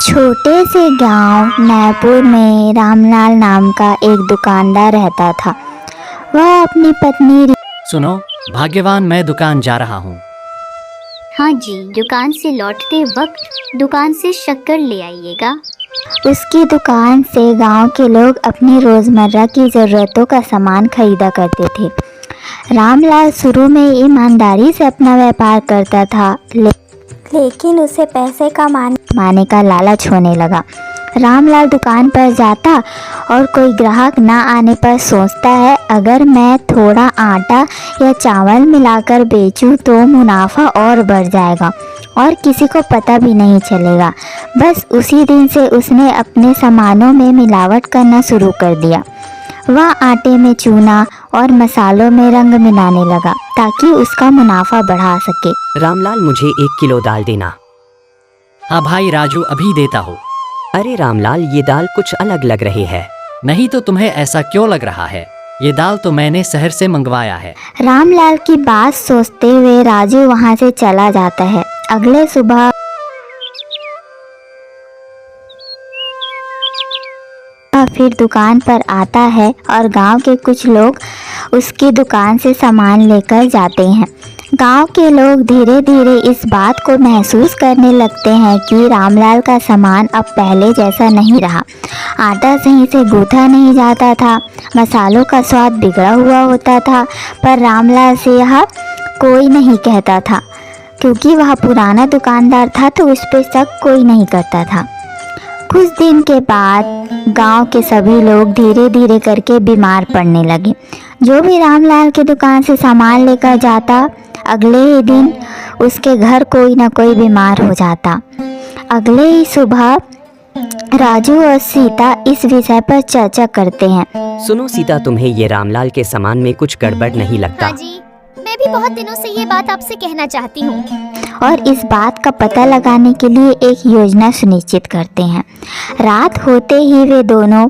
छोटे से गांव नैपुर में रामलाल नाम का एक दुकानदार रहता था। वह अपनी पत्नी सुनो भाग्यवान, मैं दुकान जा रहा हूँ। हाँ जी, दुकान से लौटते वक्त दुकान से शक्कर ले आइएगा। उसकी दुकान से गांव के लोग अपनी रोज़मर्रा की ज़रूरतों का सामान खरीदा करते थे। रामलाल शुरू में ईमानदारी से अपना व्यापार करता था, लेकिन उसे पैसे कमाने का लालच होने लगा। रामलाल दुकान पर जाता और कोई ग्राहक ना आने पर सोचता है, अगर मैं थोड़ा आटा या चावल मिलाकर बेचूं तो मुनाफा और बढ़ जाएगा और किसी को पता भी नहीं चलेगा। बस उसी दिन से उसने अपने सामानों में मिलावट करना शुरू कर दिया। वह आटे में चूना और मसालों में रंग मिलाने लगा ताकि उसका मुनाफा बढ़ा सके। रामलाल, मुझे 1 किलो दाल देना। हाँ भाई राजू, अभी देता हूँ। अरे रामलाल, ये दाल कुछ अलग लग रही है। नहीं तो तुम्हें ऐसा क्यों लग रहा है? ये दाल तो मैंने शहर से मंगवाया है। रामलाल की बात सोचते हुए राजू वहाँ से चला जाता है। अगले सुबह फिर दुकान पर आता है और गांव के कुछ लोग उसकी दुकान से सामान लेकर जाते हैं। गांव के लोग धीरे धीरे इस बात को महसूस करने लगते हैं कि रामलाल का सामान अब पहले जैसा नहीं रहा। आटा सही से गूंथा नहीं जाता था, मसालों का स्वाद बिगड़ा हुआ होता था, पर रामलाल से यह कोई नहीं कहता था क्योंकि वह पुराना दुकानदार था, तो उस पर शक कोई नहीं करता था। कुछ दिन के बाद गांव के सभी लोग धीरे धीरे करके बीमार पड़ने लगे। जो भी रामलाल की दुकान से सामान लेकर जाता, अगले ही दिन उसके घर कोई ना कोई बीमार हो जाता। अगले ही सुबह राजू और सीता इस विषय पर चर्चा करते हैं। सुनो सीता, तुम्हें ये रामलाल के सामान में कुछ गड़बड़ नहीं लगता? हाँ जी, मैं भी बहुत दिनों से ये बात आपसे कहना चाहती हूँ। और इस बात का पता लगाने के लिए एक योजना सुनिश्चित करते हैं। रात होते ही वे दोनों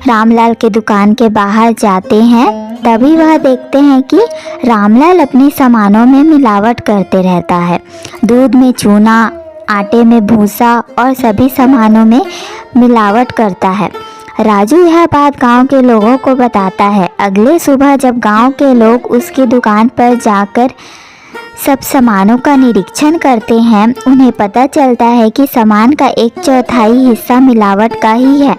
रामलाल के दुकान के बाहर जाते हैं। तभी वह देखते हैं कि रामलाल अपने सामानों में मिलावट करते रहता है। दूध में चूना, आटे में भूसा और सभी सामानों में मिलावट करता है। राजू यह बात गांव के लोगों को बताता है। अगले सुबह जब गांव के लोग उसकी दुकान पर जाकर सब सामानों का निरीक्षण करते हैं, उन्हें पता चलता है कि सामान का 1/4 हिस्सा मिलावट का ही है।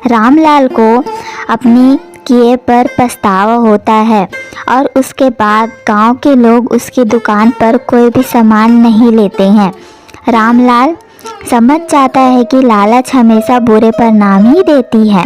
रामलाल को अपनी किए पर पछतावा होता है और उसके बाद गांव के लोग उसकी दुकान पर कोई भी सामान नहीं लेते हैं। रामलाल समझ जाता है कि लालच हमेशा बुरे परिणाम ही देती है।